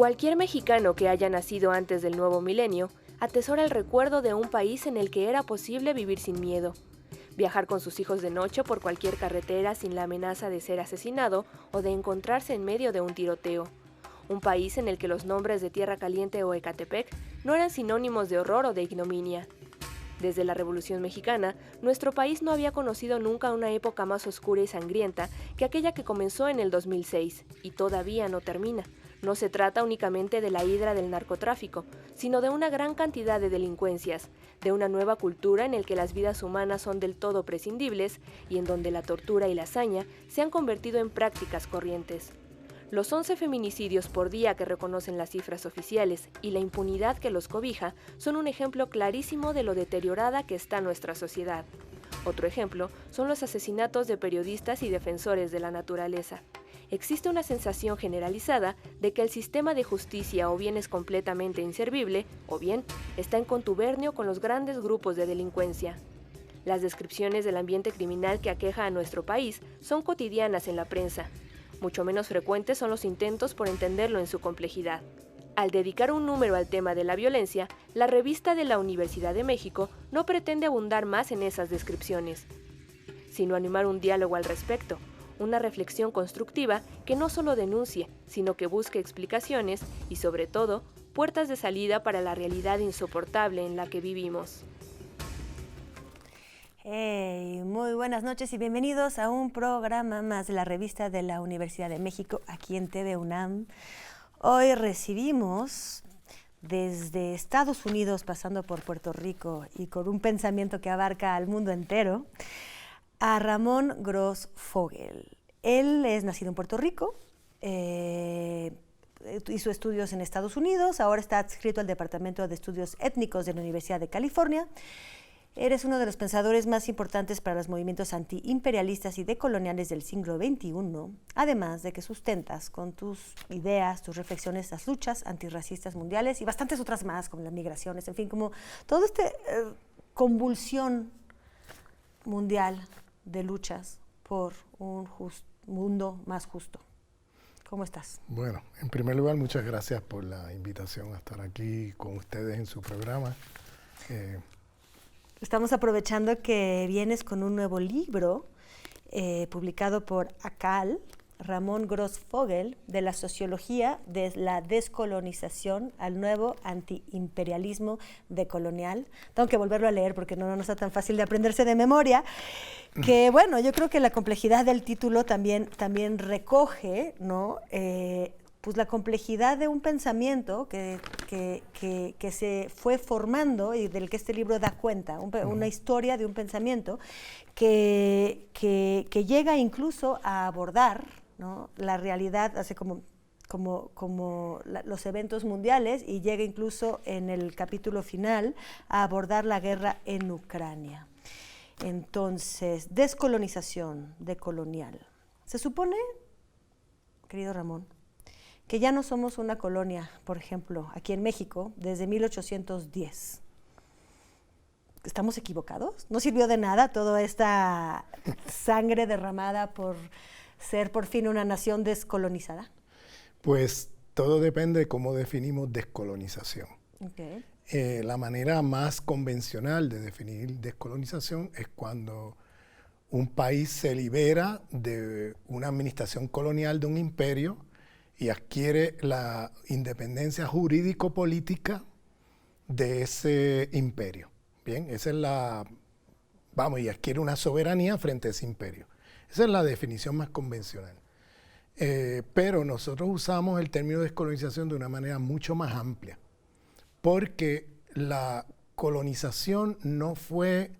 Cualquier mexicano que haya nacido antes del nuevo milenio atesora el recuerdo de un país en el que era posible vivir sin miedo, viajar con sus hijos de noche por cualquier carretera sin la amenaza de ser asesinado o de encontrarse en medio de un tiroteo. Un país en el que los nombres de Tierra Caliente o Ecatepec no eran sinónimos de horror o de ignominia. Desde la Revolución Mexicana, nuestro país no había conocido nunca una época más oscura y sangrienta que aquella que comenzó en el 2006, y todavía no termina. No se trata únicamente de la hidra del narcotráfico, sino de una gran cantidad de delincuencias, de una nueva cultura en la que las vidas humanas son del todo prescindibles y en donde la tortura y la hazaña se han convertido en prácticas corrientes. Los 11 feminicidios por día que reconocen las cifras oficiales y la impunidad que los cobija son un ejemplo clarísimo de lo deteriorada que está nuestra sociedad. Otro ejemplo son los asesinatos de periodistas y defensores de la naturaleza. Existe una sensación generalizada de que el sistema de justicia o bien es completamente inservible, o bien está en contubernio con los grandes grupos de delincuencia. Las descripciones del ambiente criminal que aqueja a nuestro país son cotidianas en la prensa. Mucho menos frecuentes son los intentos por entenderlo en su complejidad. Al dedicar un número al tema de la violencia, la revista de la Universidad de México no pretende abundar más en esas descripciones, sino animar un diálogo al respecto, una reflexión constructiva que no solo denuncie, sino que busque explicaciones y, sobre todo, puertas de salida para la realidad insoportable en la que vivimos. Hey, muy buenas noches y bienvenidos a un programa más de la revista de la Universidad de México aquí en TV UNAM. Hoy recibimos desde Estados Unidos, pasando por Puerto Rico y con un pensamiento que abarca al mundo entero, a Ramón Gross Fogel. Él es nacido en Puerto Rico, hizo estudios en Estados Unidos, ahora está adscrito al Departamento de Estudios Étnicos de la Universidad de California. Eres uno de los pensadores más importantes para los movimientos antiimperialistas y decoloniales del siglo XXI, además de que sustentas con tus ideas, tus reflexiones, las luchas antirracistas mundiales y bastantes otras más, como las migraciones, en fin, como toda esta convulsión mundial de luchas por un mundo más justo. ¿Cómo estás? Bueno, en primer lugar, muchas gracias por la invitación a estar aquí con ustedes en su programa. Estamos aprovechando que vienes con un nuevo libro publicado por ACAL, Ramón Gross Fogel, de la sociología de la descolonización al nuevo antiimperialismo decolonial. Tengo que volverlo a leer porque no está tan fácil de aprenderse de memoria. Que bueno, yo creo que la complejidad del título también recoge, ¿no? Pues la complejidad de un pensamiento que se fue formando y del que este libro da cuenta, una historia de un pensamiento que llega incluso a abordar, ¿no?, la realidad, así como los eventos mundiales, y llega incluso en el capítulo final a abordar la guerra en Ucrania. Entonces, descolonización, decolonial. Se supone, querido Ramón, que ya no somos una colonia, por ejemplo, aquí en México, desde 1810. ¿Estamos equivocados? ¿No sirvió de nada toda esta sangre derramada por ser por fin una nación descolonizada? Pues todo depende de cómo definimos descolonización. Okay. La manera más convencional de definir descolonización es cuando un país se libera de una administración colonial de un imperio y adquiere la independencia jurídico-política de ese imperio. Bien, esa es y adquiere una soberanía frente a ese imperio. Esa es la definición más convencional. Pero nosotros usamos el término descolonización de una manera mucho más amplia, porque la colonización no fue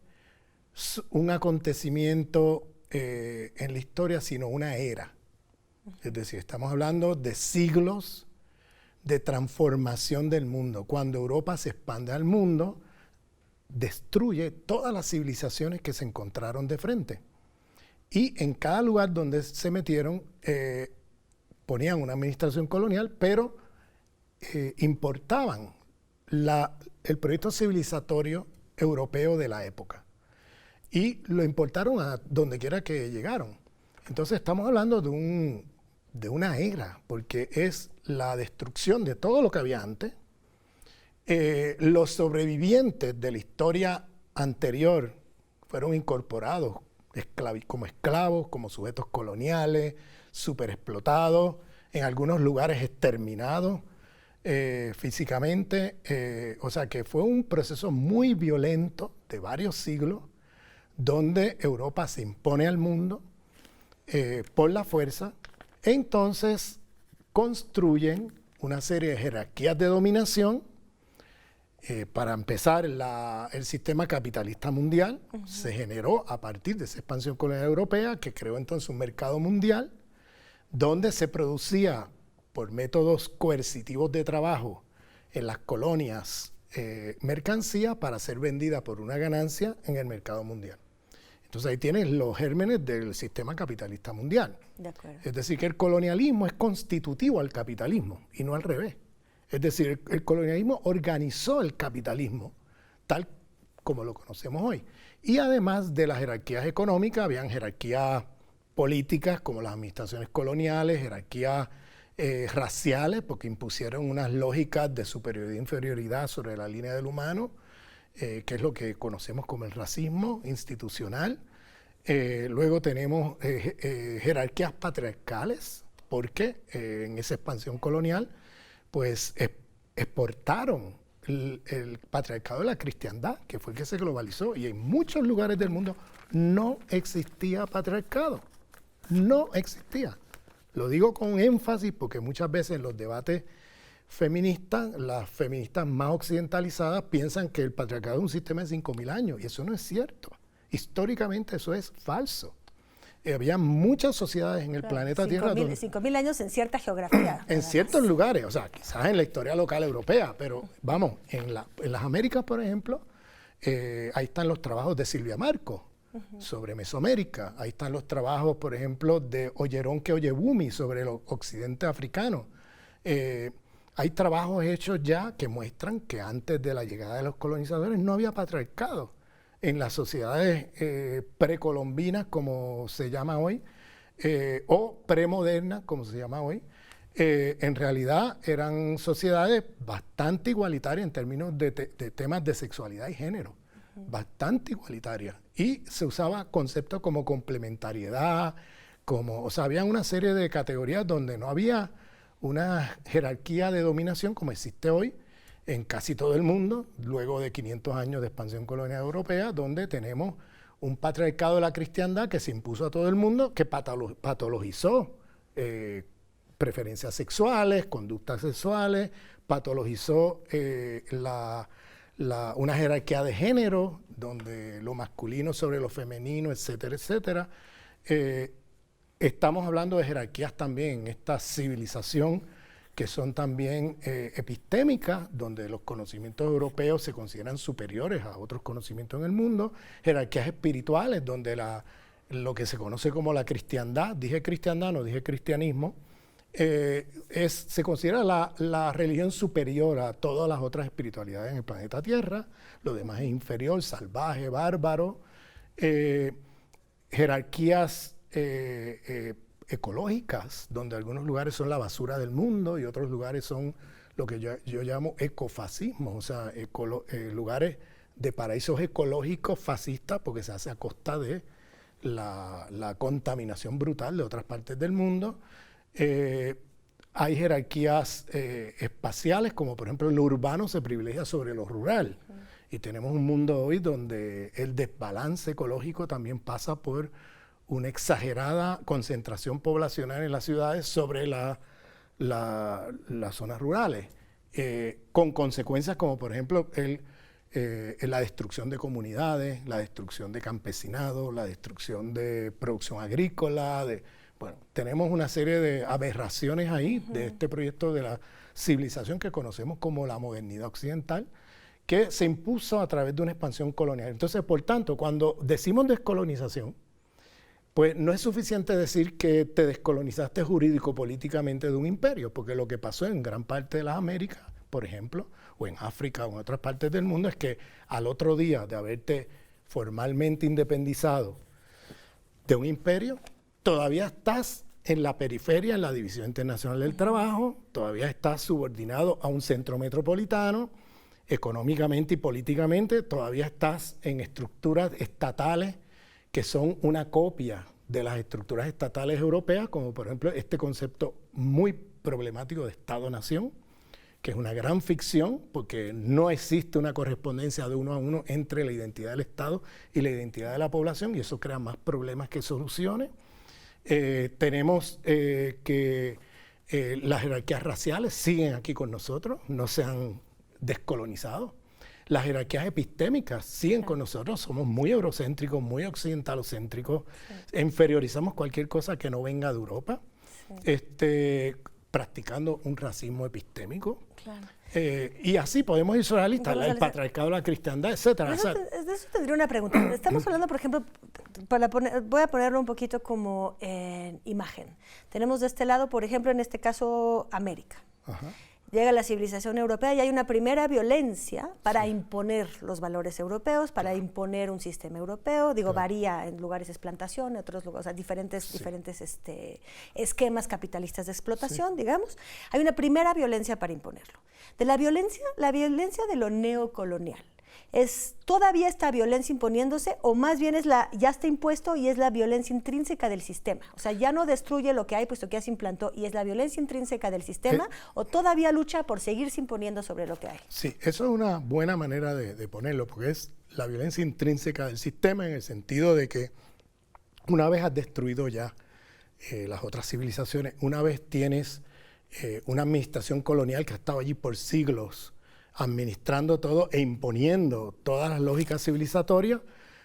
un acontecimiento en la historia, sino una era. Es decir, estamos hablando de siglos de transformación del mundo. Cuando Europa se expande al mundo, destruye todas las civilizaciones que se encontraron de frente. Y en cada lugar donde se metieron, ponían una administración colonial, pero importaban el proyecto civilizatorio europeo de la época. Y lo importaron a donde quiera que llegaron. Entonces estamos hablando de un de una era, porque es la destrucción de todo lo que había antes. Los sobrevivientes de la historia anterior fueron incorporados como esclavos, como sujetos coloniales, superexplotados, en algunos lugares exterminados físicamente. O sea que fue un proceso muy violento de varios siglos, donde Europa se impone al mundo por la fuerza. Entonces construyen una serie de jerarquías de dominación. Para empezar, el sistema capitalista mundial se generó a partir de esa expansión colonial europea, que creó entonces un mercado mundial donde se producía por métodos coercitivos de trabajo en las colonias mercancía para ser vendida por una ganancia en el mercado mundial. Entonces ahí tienes los gérmenes del sistema capitalista mundial. De acuerdo. Es decir, que el colonialismo es constitutivo al capitalismo y no al revés. Es decir, el colonialismo organizó el capitalismo tal como lo conocemos hoy. Y además de las jerarquías económicas, habían jerarquías políticas como las administraciones coloniales, jerarquías raciales, porque impusieron unas lógicas de superioridad e inferioridad sobre la línea del humano, que es lo que conocemos como el racismo institucional. Luego tenemos jerarquías patriarcales, porque en esa expansión colonial pues exportaron el patriarcado de la cristiandad, que fue el que se globalizó, y en muchos lugares del mundo no existía patriarcado, no existía. Lo digo con énfasis porque muchas veces en los debates feministas, las feministas más occidentalizadas piensan que el patriarcado es un sistema de 5.000 años, y eso no es cierto. Históricamente eso es falso. Había muchas sociedades en el planeta Tierra. 5.000 años en cierta geografía. En ciertos lugares, o sea, quizás en la historia local europea, pero vamos, en las Américas, por ejemplo, ahí están los trabajos de Silvia Marcos sobre Mesoamérica. Ahí están los trabajos, por ejemplo, de Oyeronke Oyebumi sobre el occidente africano. Hay trabajos hechos ya que muestran que antes de la llegada de los colonizadores no había patriarcado. En las sociedades precolombinas, como se llama hoy, o premodernas, como se llama hoy, en realidad eran sociedades bastante igualitarias en términos de temas de sexualidad y género, bastante igualitarias. Y se usaba conceptos como complementariedad, o sea, había una serie de categorías donde no había una jerarquía de dominación como existe hoy en casi todo el mundo, luego de 500 años de expansión colonial europea, donde tenemos un patriarcado de la cristiandad que se impuso a todo el mundo, que patologizó preferencias sexuales, conductas sexuales, patologizó una jerarquía de género, donde lo masculino sobre lo femenino, etcétera, etcétera. Estamos hablando de jerarquías también en esta civilización que son también epistémicas, donde los conocimientos europeos se consideran superiores a otros conocimientos en el mundo, jerarquías espirituales, donde lo que se conoce como la cristiandad, dije cristiandad, no dije cristianismo, se considera la religión superior a todas las otras espiritualidades en el planeta Tierra, lo demás es inferior, salvaje, bárbaro, jerarquías ecológicas, donde algunos lugares son la basura del mundo y otros lugares son lo que yo llamo ecofascismo, o sea, lugares de paraísos ecológicos fascistas, porque se hace a costa de la contaminación brutal de otras partes del mundo. Hay jerarquías espaciales, como por ejemplo lo urbano se privilegia sobre lo rural, y tenemos un mundo hoy donde el desbalance ecológico también pasa por una exagerada concentración poblacional en las ciudades sobre las zonas rurales, con consecuencias como por ejemplo la destrucción de comunidades, la destrucción de campesinado, la destrucción de producción agrícola. Bueno, tenemos una serie de aberraciones ahí de este proyecto de la civilización que conocemos como la modernidad occidental, que se impuso a través de una expansión colonial. Entonces, por tanto, cuando decimos descolonización, pues no es suficiente decir que te descolonizaste jurídico-políticamente de un imperio, porque lo que pasó en gran parte de las Américas, por ejemplo, o en África o en otras partes del mundo, es que al otro día de haberte formalmente independizado de un imperio, todavía estás en la periferia, en la División Internacional del Trabajo, todavía estás subordinado a un centro metropolitano, económicamente y políticamente, todavía estás en estructuras estatales que son una copia de las estructuras estatales europeas, como por ejemplo este concepto muy problemático de Estado-Nación, que es una gran ficción, porque no existe una correspondencia de uno a uno entre la identidad del Estado y la identidad de la población, y eso crea más problemas que soluciones. Tenemos que las jerarquías raciales siguen aquí con nosotros, no se han descolonizado. Las jerarquías epistémicas siguen con nosotros, somos muy eurocéntricos, muy occidentalocéntricos, inferiorizamos cualquier cosa que no venga de Europa, practicando un racismo epistémico. Claro. Y así podemos ir sobre la lista, el patriarcado, la cristiandad, etcétera. De eso tendría una pregunta. Estamos hablando, por ejemplo, voy a ponerlo un poquito como en imagen. Tenemos de este lado, por ejemplo, en este caso, América. Ajá. Llega la civilización europea y hay una primera violencia para imponer los valores europeos, para imponer un sistema europeo. Digo, varía, en lugares es plantación, en otros lugares, o sea, diferentes esquemas capitalistas de explotación, digamos. Hay una primera violencia para imponerlo. De la violencia de lo neocolonial. ¿Es todavía esta violencia imponiéndose o más bien ya está impuesto y es la violencia intrínseca del sistema? O sea, ya no destruye lo que hay puesto que ya se implantó y es la violencia intrínseca del sistema o todavía lucha por seguirse imponiendo sobre lo que hay. Sí, eso es una buena manera de ponerlo, porque es la violencia intrínseca del sistema en el sentido de que una vez has destruido ya las otras civilizaciones, una vez tienes una administración colonial que ha estado allí por siglos, administrando todo e imponiendo todas las lógicas civilizatorias,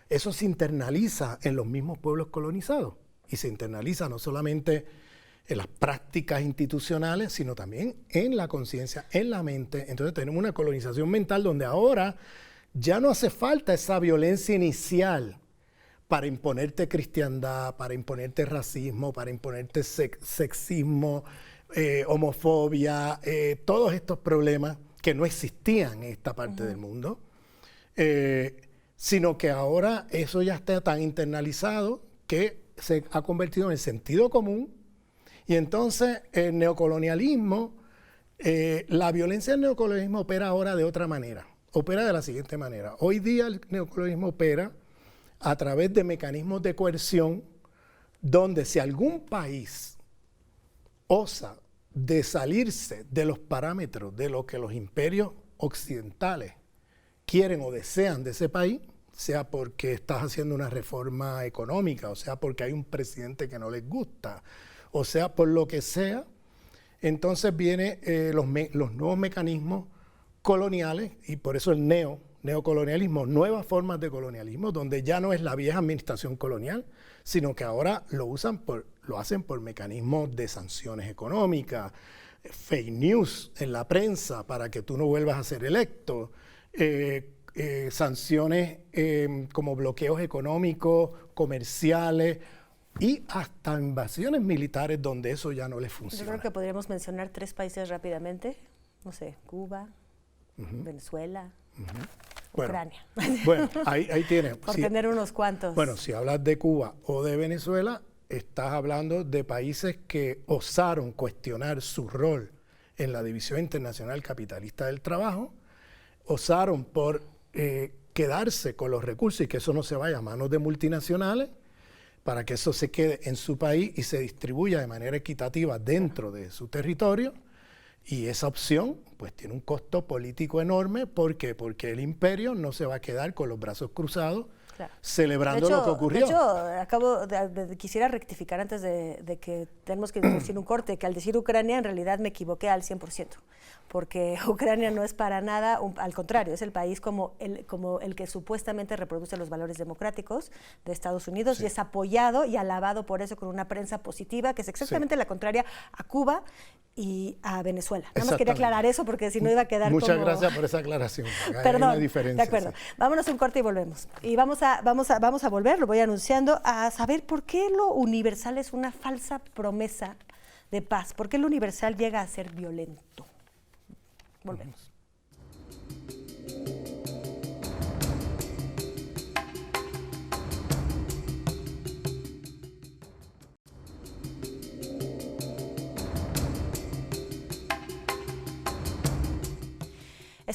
eso se internaliza en los mismos pueblos colonizados y se internaliza no solamente en las prácticas institucionales, sino también en la conciencia, en la mente. Entonces tenemos una colonización mental donde ahora ya no hace falta esa violencia inicial para imponerte cristiandad, para imponerte racismo, para imponerte sexismo, homofobia, todos estos problemas que no existían en esta parte del mundo, sino que ahora eso ya está tan internalizado que se ha convertido en el sentido común, y entonces el neocolonialismo, la violencia del neocolonialismo opera ahora de otra manera, opera de la siguiente manera. Hoy día el neocolonialismo opera a través de mecanismos de coerción, donde si algún país osa de salirse de los parámetros de lo que los imperios occidentales quieren o desean de ese país, sea porque estás haciendo una reforma económica, o sea porque hay un presidente que no les gusta, o sea por lo que sea, entonces vienen los nuevos mecanismos coloniales, y por eso el neocolonialismo, nuevas formas de colonialismo, donde ya no es la vieja administración colonial, sino que ahora lo hacen por mecanismos de sanciones económicas, fake news en la prensa para que tú no vuelvas a ser electo, sanciones como bloqueos económicos, comerciales y hasta invasiones militares donde eso ya no les funciona. Yo creo que podríamos mencionar 3 países rápidamente, no sé, Cuba, Venezuela, Ucrania. Bueno, ahí tienes. Por tener unos cuantos. Bueno, si hablas de Cuba o de Venezuela, estás hablando de países que osaron cuestionar su rol en la División Internacional Capitalista del Trabajo, osaron por quedarse con los recursos y que eso no se vaya a manos de multinacionales, para que eso se quede en su país y se distribuya de manera equitativa dentro de su territorio. Y esa opción pues tiene un costo político enorme. ¿Por qué? Porque el imperio no se va a quedar con los brazos cruzados, claro, celebrando lo que ocurrió. De hecho, quisiera rectificar antes de que tenemos que introducir un corte, que al decir Ucrania en realidad me equivoqué al 100%, porque Ucrania no es para nada, al contrario, es el país como el que supuestamente reproduce los valores democráticos de Estados Unidos, sí, y es apoyado y alabado por eso con una prensa positiva, que es exactamente la contraria a Cuba y a Venezuela. Nada más quería aclarar eso porque si no iba a quedar Muchas gracias por esa aclaración. Perdón, hay una diferencia, de acuerdo. Sí. Vámonos a un corte y volvemos. Y vamos a volver, lo voy anunciando, a saber por qué lo universal es una falsa promesa de paz. ¿Por qué lo universal llega a ser violento? Volvemos.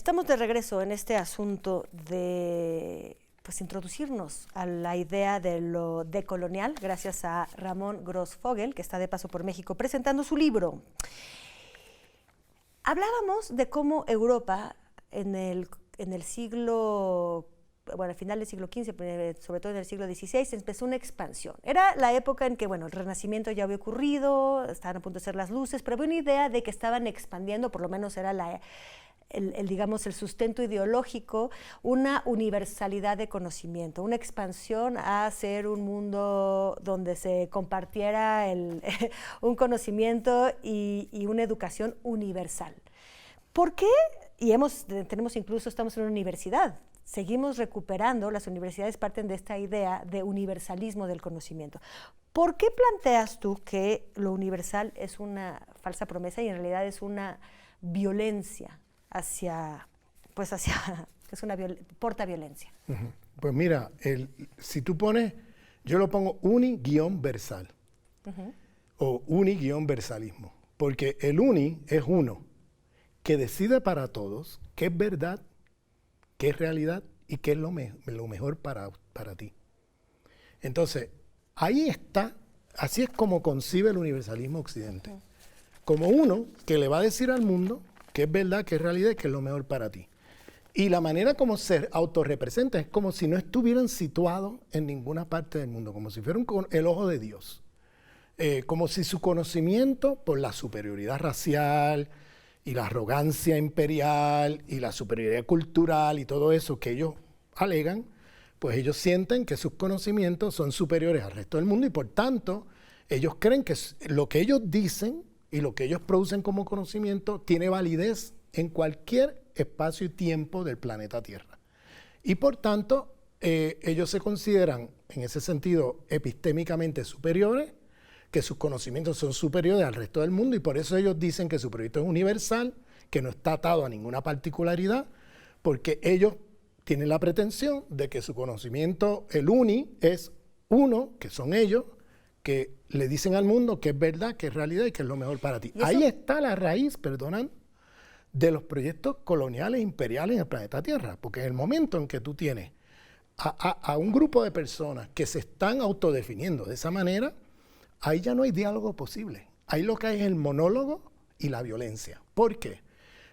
Estamos de regreso en este asunto de pues, introducirnos a la idea de lo decolonial, gracias a Ramón Gross-Fogel, que está de paso por México presentando su libro. Hablábamos de cómo Europa en el siglo, bueno, al final del siglo XV, sobre todo en el siglo XVI, empezó una expansión. Era la época en que, bueno, el Renacimiento ya había ocurrido, estaban a punto de ser las luces, pero había una idea de que estaban expandiendo, por lo menos era digamos, el sustento ideológico, una universalidad de conocimiento, una expansión a ser un mundo donde se compartiera un conocimiento y una educación universal. ¿Por qué? Y estamos en una universidad, seguimos recuperando, las universidades parten de esta idea de universalismo del conocimiento. ¿Por qué planteas tú que lo universal es una falsa promesa y en realidad es una violencia porta violencia? Pues mira, si tú pones, yo lo pongo uni-versal o uni-versalismo, porque el uni es uno que decide para todos qué es verdad, qué es realidad y qué es lo mejor para ti. Entonces, ahí está, así es como concibe el universalismo occidente, como uno que le va a decir al mundo qué es verdad, qué es realidad y qué es lo mejor para ti. Y la manera como se autorrepresenta es como si no estuvieran situados en ninguna parte del mundo, como si fueran el ojo de Dios. Como si su conocimiento por la superioridad racial y la arrogancia imperial y la superioridad cultural y todo eso que ellos alegan, pues ellos sienten que sus conocimientos son superiores al resto del mundo y por tanto ellos creen que lo que ellos dicen y lo que ellos producen como conocimiento tiene validez en cualquier espacio y tiempo del planeta Tierra. Y por tanto, ellos se consideran, en ese sentido, epistémicamente superiores, que sus conocimientos son superiores al resto del mundo y por eso ellos dicen que su proyecto es universal, que no está atado a ninguna particularidad, porque ellos tienen la pretensión de que su conocimiento, el uni, es uno, que son ellos, que le dicen al mundo que es verdad, que es realidad y que es lo mejor para ti. Ahí está la raíz, de los proyectos coloniales imperiales en el planeta Tierra, porque en el momento en que tú tienes a un grupo de personas que se están autodefiniendo de esa manera, ahí ya no hay diálogo posible. Ahí lo que hay es el monólogo y la violencia. ¿Por qué?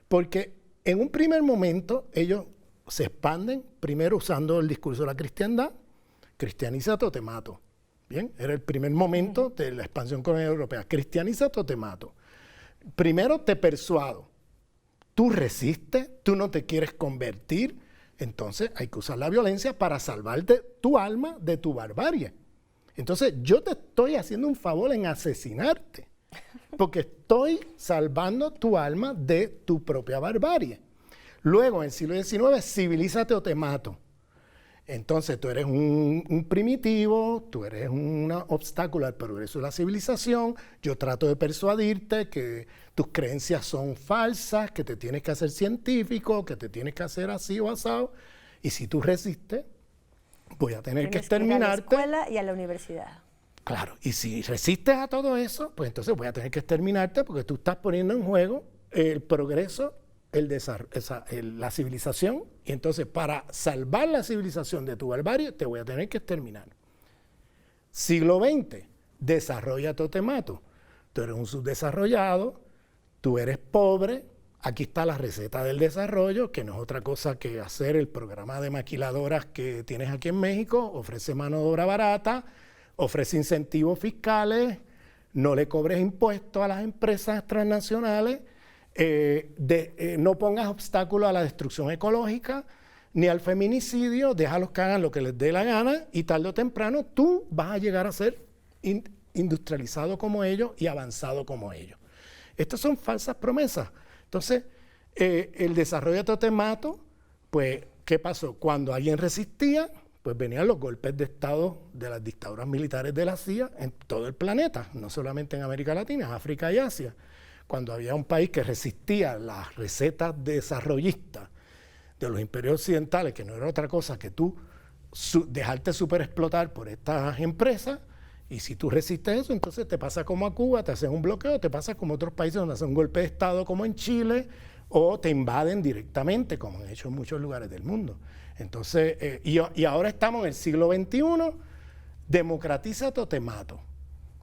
Porque en un primer momento ellos se expanden, primero usando el discurso de la cristiandad, cristianízate o te mato. Bien, era el primer momento de la expansión colonial europea. Cristianízate o te mato. Primero te persuado. Tú resistes, tú no te quieres convertir, entonces hay que usar la violencia para salvarte tu alma de tu barbarie. Entonces yo te estoy haciendo un favor en asesinarte, porque estoy salvando tu alma de tu propia barbarie. Luego, en el siglo XIX, civilízate o te mato. Entonces tú eres un primitivo, tú eres un obstáculo al progreso de la civilización, yo trato de persuadirte que tus creencias son falsas, que te tienes que hacer científico, que te tienes que hacer así o asado, y si tú resistes, voy a tener que exterminarte. Ir a la escuela y a la universidad. Claro, y si resistes a todo eso, pues entonces voy a tener que exterminarte porque tú estás poniendo en juego el progreso, la civilización, y entonces para salvar la civilización de tu barbarie te voy a tener que exterminar. Siglo XX, desarrollate o te mato. Tú eres un subdesarrollado, tú eres pobre, aquí está la receta del desarrollo, que no es otra cosa que hacer el programa de maquiladoras que tienes aquí en México, ofrece mano de obra barata, ofrece incentivos fiscales, no le cobres impuestos a las empresas transnacionales, no pongas obstáculos a la destrucción ecológica ni al feminicidio, déjalos que hagan lo que les dé la gana y tarde o temprano tú vas a llegar a ser industrializado como ellos y avanzado como ellos. Estas son falsas promesas. Entonces, el desarrollo de te mato, pues, ¿qué pasó? Cuando alguien resistía, pues venían los golpes de Estado de las dictaduras militares de la CIA en todo el planeta, no solamente en América Latina, África y Asia. Cuando había un país que resistía las recetas desarrollistas de los imperios occidentales, que no era otra cosa que tú dejarte superexplotar por estas empresas, y si tú resistes eso, entonces te pasa como a Cuba, te hacen un bloqueo, te pasa como a otros países donde hacen un golpe de Estado, como en Chile, o te invaden directamente, como han hecho en muchos lugares del mundo. Entonces, y ahora estamos en el siglo XXI, democratízate o te mato.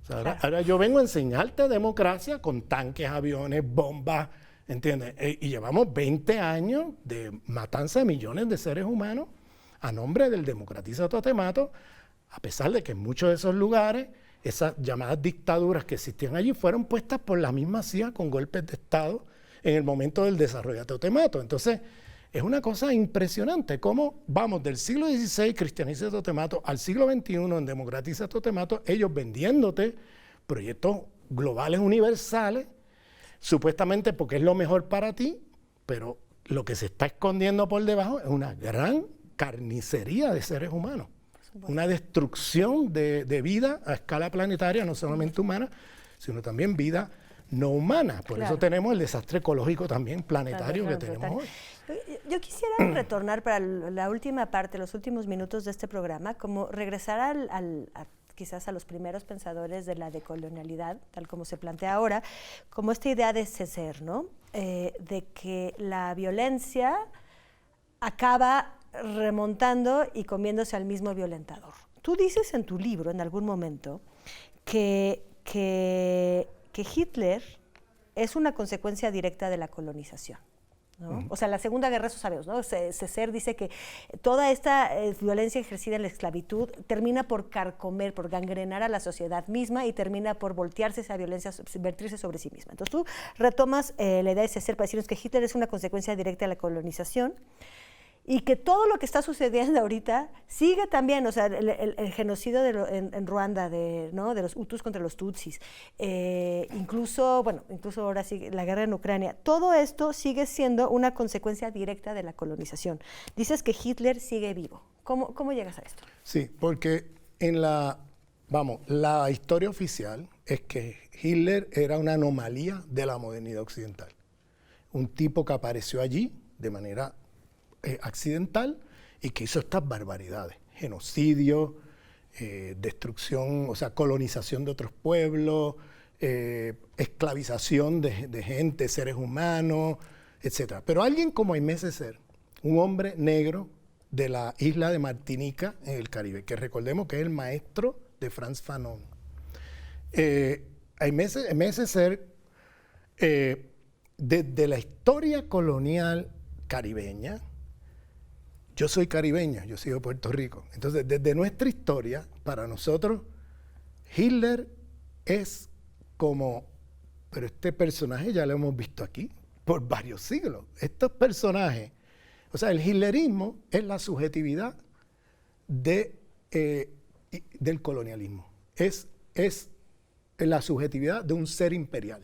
O sea, ahora yo vengo a enseñarte democracia con tanques, aviones, bombas, ¿entiendes? Y llevamos 20 años de matanza de millones de seres humanos a nombre del democratízate o te mato, a pesar de que en muchos de esos lugares esas llamadas dictaduras que existían allí fueron puestas por la misma CIA con golpes de Estado en el momento del desarrollo de te mato. Entonces, es una cosa impresionante cómo vamos del siglo XVI, cristianízate o te mato, al siglo XXI, en democratízate o te mato, ellos vendiéndote proyectos globales universales, supuestamente porque es lo mejor para ti, pero lo que se está escondiendo por debajo es una gran carnicería de seres humanos. Una destrucción de vida a escala planetaria, no solamente humana, sino también vida no humana. Por eso tenemos el desastre ecológico también planetario que tenemos hoy. Yo quisiera retornar para la última parte, los últimos minutos de este programa, como regresar quizás a los primeros pensadores de la decolonialidad, tal como se plantea ahora, como esta idea de ceder, ¿no? De que la violencia acaba remontando y comiéndose al mismo violentador. Tú dices en tu libro, en algún momento, que Hitler es una consecuencia directa de la colonización, ¿no? O sea, la Segunda Guerra, eso sabemos, ¿no? César dice que toda esta violencia ejercida en la esclavitud termina por carcomer, por gangrenar a la sociedad misma y termina por voltearse esa violencia, vertirse sobre sí misma. Entonces tú retomas la idea de César para decirnos que Hitler es una consecuencia directa de la colonización, y que todo lo que está sucediendo ahorita sigue también, o sea, el genocidio en Ruanda de los Hutus contra los Tutsis, incluso ahora sí la guerra en Ucrania, todo esto sigue siendo una consecuencia directa de la colonización. Dices que Hitler sigue vivo. ¿Cómo llegas a esto? Sí, porque la historia oficial es que Hitler era una anomalía de la modernidad occidental. Un tipo que apareció allí de manera accidental y que hizo estas barbaridades, genocidio, destrucción, o sea, colonización de otros pueblos, esclavización de gente, seres humanos, etc. Pero alguien como Aimé Césaire, un hombre negro de la isla de Martinica en el Caribe, que recordemos que es el maestro de Frantz Fanon. Aimé Césaire, desde la historia colonial caribeña, yo soy caribeño, yo soy de Puerto Rico. Entonces, desde nuestra historia, para nosotros, Hitler es como, pero este personaje ya lo hemos visto aquí por varios siglos. Estos personajes, o sea, el hitlerismo es la subjetividad del colonialismo. Es la subjetividad de un ser imperial.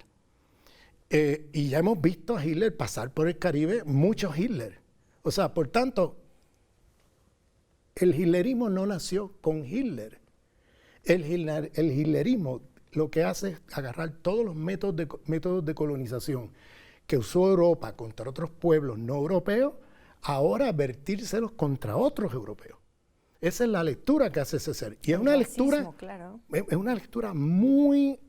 Y ya hemos visto a Hitler pasar por el Caribe, muchos Hitler. O sea, por tanto, el hitlerismo no nació con Hitler. El hitlerismo lo que hace es agarrar todos los métodos de colonización que usó Europa contra otros pueblos no europeos, ahora vertírselos contra otros europeos. Esa es la lectura que hace Césaire. Y es una lectura, claro, es una lectura muy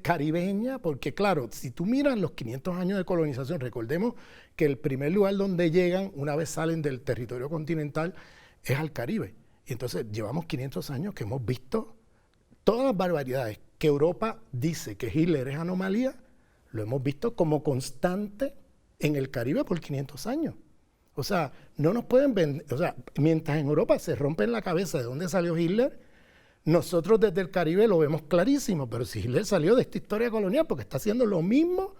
caribeña, porque claro, si tú miras los 500 años de colonización, recordemos que el primer lugar donde llegan, una vez salen del territorio continental, es al Caribe. Y entonces llevamos 500 años que hemos visto todas las barbaridades que Europa dice que Hitler es anomalía, lo hemos visto como constante en el Caribe por 500 años. O sea, no nos pueden vender, o sea, mientras en Europa se rompen la cabeza de dónde salió Hitler, nosotros desde el Caribe lo vemos clarísimo, pero si Hitler salió de esta historia colonial, porque está haciendo lo mismo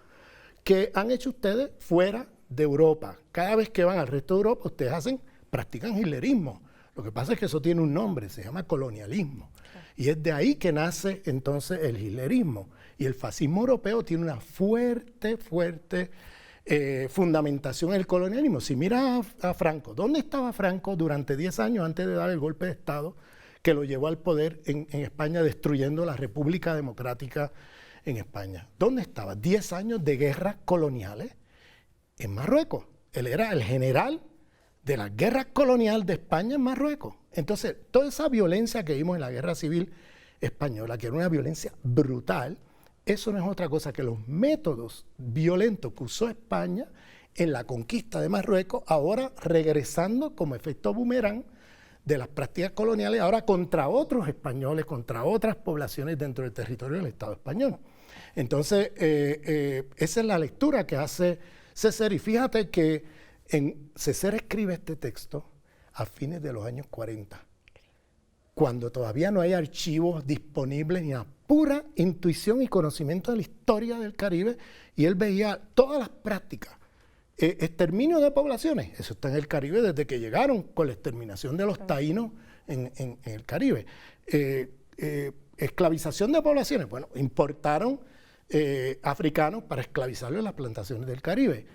que han hecho ustedes fuera de Europa. Cada vez que van al resto de Europa, ustedes practican hitlerismo. Lo que pasa es que eso tiene un nombre, se llama colonialismo. Y es de ahí que nace entonces el hitlerismo. Y el fascismo europeo tiene una fuerte fundamentación en el colonialismo. Si miras a Franco, ¿dónde estaba Franco durante 10 años antes de dar el golpe de Estado que lo llevó al poder en España, destruyendo la República Democrática en España? ¿Dónde estaba? 10 años de guerras coloniales en Marruecos. Él era el general de la guerra colonial de España en Marruecos. Entonces, toda esa violencia que vimos en la Guerra Civil Española, que era una violencia brutal, eso no es otra cosa que los métodos violentos que usó España en la conquista de Marruecos, ahora regresando como efecto boomerang de las prácticas coloniales, ahora contra otros españoles, contra otras poblaciones dentro del territorio del Estado español. Entonces, esa es la lectura que hace Césaire, y fíjate que Césaire escribe este texto a fines de los años 40, cuando todavía no hay archivos disponibles ni a pura intuición y conocimiento de la historia del Caribe, y él veía todas las prácticas. Exterminio de poblaciones, eso está en el Caribe desde que llegaron con la exterminación de los taínos en el Caribe. Esclavización de poblaciones, bueno, importaron africanos para esclavizarlos en las plantaciones del Caribe.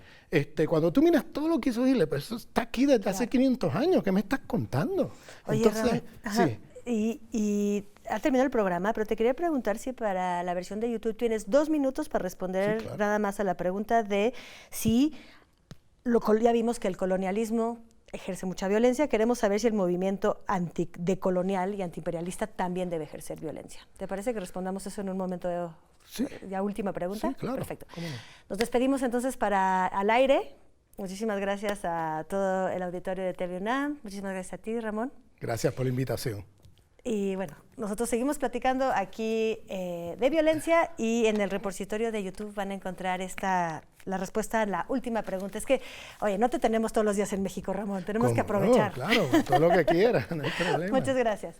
Cuando tú miras todo lo que hizo Hitler, pues eso está aquí desde hace 500 años, ¿qué me estás contando? Oye, entonces, Ramón, sí. Y ha terminado el programa, pero te quería preguntar si para la versión de YouTube tienes 2 minutos para responder, Sí, claro, nada más a la pregunta de si, ya vimos que el colonialismo ejerce mucha violencia, queremos saber si el movimiento antidecolonial y antiimperialista también debe ejercer violencia. ¿Te parece que respondamos eso en un momento Sí. ya última pregunta? Sí, claro. Perfecto. ¿Cómo no? Nos despedimos entonces para Al Aire. Muchísimas gracias a todo el auditorio de TV UNAM. Muchísimas gracias a ti, Ramón. Gracias por la invitación. Y bueno, nosotros seguimos platicando aquí de violencia, y en el repositorio de YouTube van a encontrar la respuesta a la última pregunta. Es que, oye, no te tenemos todos los días en México, Ramón, tenemos que aprovechar. No, claro, todo lo que quieras, no hay problema. Muchas gracias.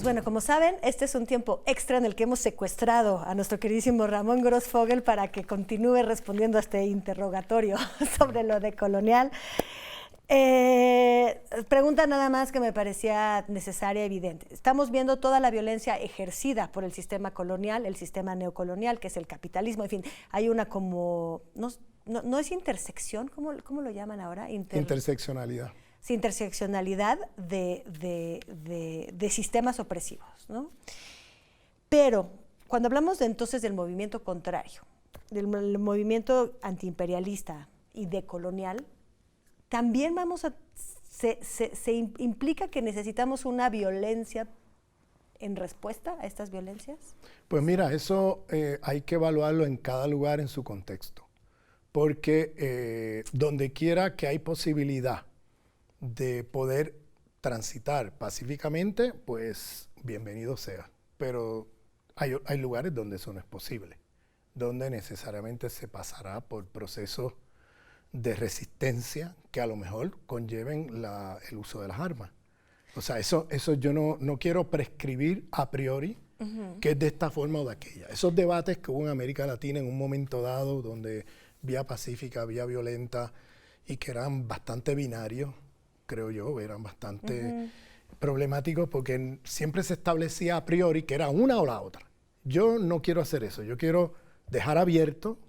Bueno, como saben, este es un tiempo extra en el que hemos secuestrado a nuestro queridísimo Ramón Grossfogel para que continúe respondiendo a este interrogatorio sobre lo decolonial. Pregunta nada más que me parecía necesaria, evidente. Estamos viendo toda la violencia ejercida por el sistema colonial, el sistema neocolonial, que es el capitalismo. En fin, hay una como... No es intersección, ¿cómo lo llaman ahora? Interseccionalidad. Interseccionalidad de sistemas opresivos, ¿no? Pero cuando hablamos entonces del movimiento contrario, del movimiento antiimperialista y decolonial, también se implica que necesitamos una violencia en respuesta a estas violencias. Pues mira, eso hay que evaluarlo en cada lugar en su contexto, porque donde quiera que hay posibilidad de poder transitar pacíficamente, pues bienvenido sea. Pero hay lugares donde eso no es posible, donde necesariamente se pasará por procesos de resistencia que a lo mejor conlleven el uso de las armas. O sea, eso yo no quiero prescribir a priori que es de esta forma o de aquella. Esos debates que hubo en América Latina en un momento dado, donde vía pacífica, vía violenta, y que eran bastante binarios, creo yo, eran bastante problemáticos, porque siempre se establecía a priori que era una o la otra. Yo no quiero hacer eso, yo quiero dejar abierto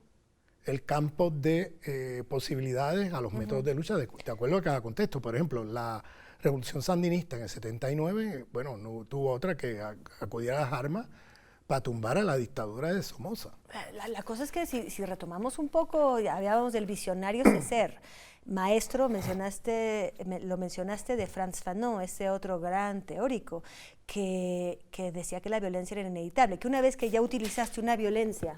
el campo de posibilidades a los métodos de lucha de acuerdo a cada contexto. Por ejemplo, la Revolución Sandinista en el 79, bueno, no tuvo otra que acudir a las armas para tumbar a la dictadura de Somoza. La cosa es que si retomamos un poco, hablábamos del visionario Césaire. Maestro, lo mencionaste de Frantz Fanon, ese otro gran teórico que decía que la violencia era inevitable, que una vez que ya utilizaste una violencia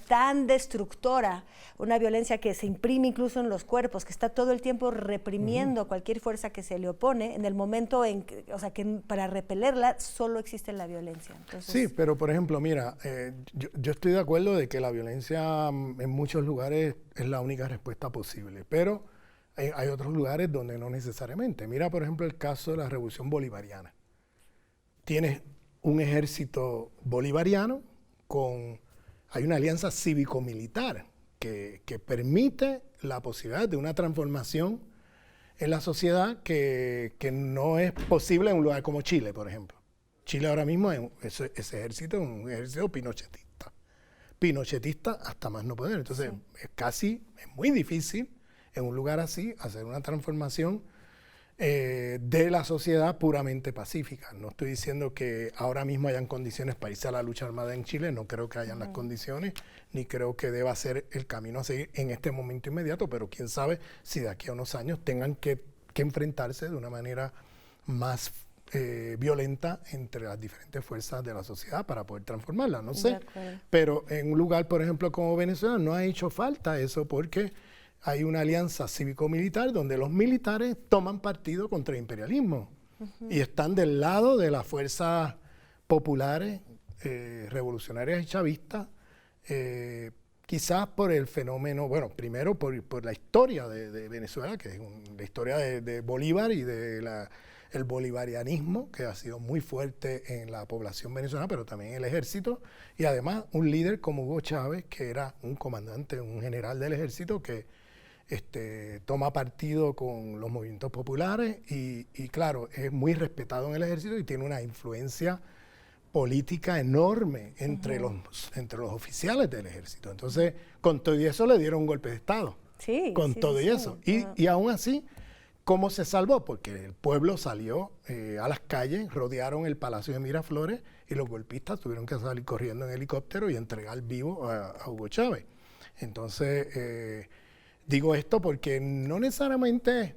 tan destructora, una violencia que se imprime incluso en los cuerpos, que está todo el tiempo reprimiendo cualquier fuerza que se le opone, en el momento que para repelerla solo existe la violencia. Entonces, sí, pero por ejemplo, mira, yo estoy de acuerdo de que la violencia en muchos lugares es la única respuesta posible, pero hay otros lugares donde no necesariamente. Mira, por ejemplo, el caso de la Revolución Bolivariana. Tienes un ejército bolivariano hay una alianza cívico-militar que permite la posibilidad de una transformación en la sociedad que no es posible en un lugar como Chile, por ejemplo. Chile ahora mismo, ese ejército es un ejército pinochetista hasta más no poder. Entonces, es muy difícil en un lugar así hacer una transformación de la sociedad puramente pacífica. No estoy diciendo que ahora mismo hayan condiciones para irse a la lucha armada en Chile, no creo que hayan las condiciones, ni creo que deba ser el camino a seguir en este momento inmediato, pero quién sabe si de aquí a unos años tengan que enfrentarse de una manera más violenta entre las diferentes fuerzas de la sociedad para poder transformarla, no sé. Pero en un lugar, por ejemplo, como Venezuela, no ha hecho falta eso porque hay una alianza cívico-militar donde los militares toman partido contra el imperialismo y están del lado de las fuerzas populares, revolucionarias y chavistas, quizás por el fenómeno, bueno, primero por la historia de Venezuela, que es la historia de Bolívar y el bolivarianismo, que ha sido muy fuerte en la población venezolana, pero también en el ejército, y además un líder como Hugo Chávez, que era un comandante, un general del ejército, que toma partido con los movimientos populares y claro, es muy respetado en el ejército y tiene una influencia política enorme entre los oficiales del ejército. Entonces, con todo y eso le dieron un golpe de Estado. Sí, con sí, todo sí, y eso. Y aún así, ¿cómo se salvó? Porque el pueblo salió a las calles, rodearon el Palacio de Miraflores y los golpistas tuvieron que salir corriendo en helicóptero y entregar vivo a Hugo Chávez. Entonces, digo esto porque no necesariamente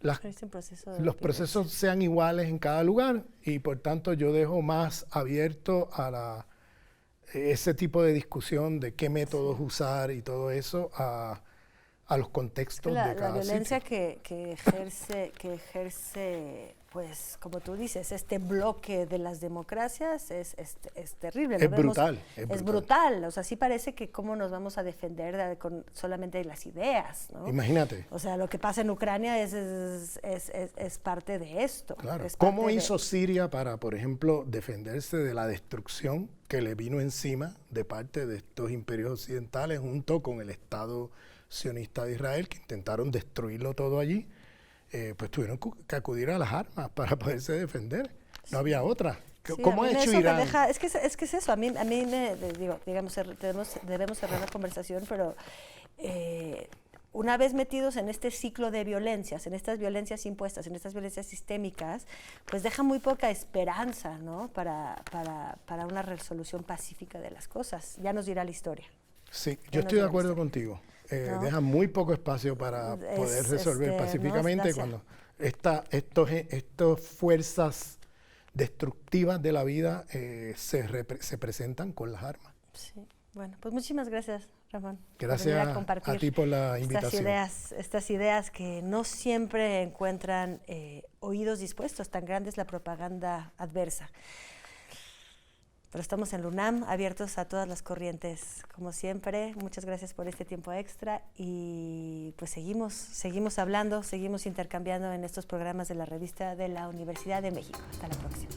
los procesos sean iguales en cada lugar y por tanto yo dejo más abierto a ese tipo de discusión de qué métodos usar y todo eso a los contextos de cada la violencia sitio. que ejerce, pues, como tú dices, este bloque de las democracias es terrible. Es brutal. Es brutal. O sea, sí parece que cómo nos vamos a defender con solamente las ideas, ¿no? Imagínate. O sea, lo que pasa en Ucrania es parte de esto. Claro. ¿Cómo hizo Siria para, por ejemplo, defenderse de la destrucción que le vino encima de parte de estos imperios occidentales junto con el Estado sionista de Israel, que intentaron destruirlo todo allí? Pues tuvieron que acudir a las armas para poderse defender. No había otra. ¿Cómo ha hecho Irán? Es que es eso. A mí me digo, digamos, debemos cerrar la conversación, pero una vez metidos en este ciclo de violencias, en estas violencias impuestas, en estas violencias sistémicas, pues deja muy poca esperanza, ¿no? para una resolución pacífica de las cosas. Ya nos dirá la historia. Sí, yo estoy de acuerdo contigo. ¿No? Deja muy poco espacio para poder resolver pacíficamente cuando estas fuerzas destructivas de la vida se presentan con las armas. Sí. Bueno, pues muchísimas gracias, Ramón. Gracias a ti por la invitación. Estas ideas que no siempre encuentran oídos dispuestos, tan grande es la propaganda adversa. Pero estamos en la UNAM, abiertos a todas las corrientes, como siempre. Muchas gracias por este tiempo extra y pues seguimos hablando, seguimos intercambiando en estos programas de la revista de la Universidad de México. Hasta la próxima.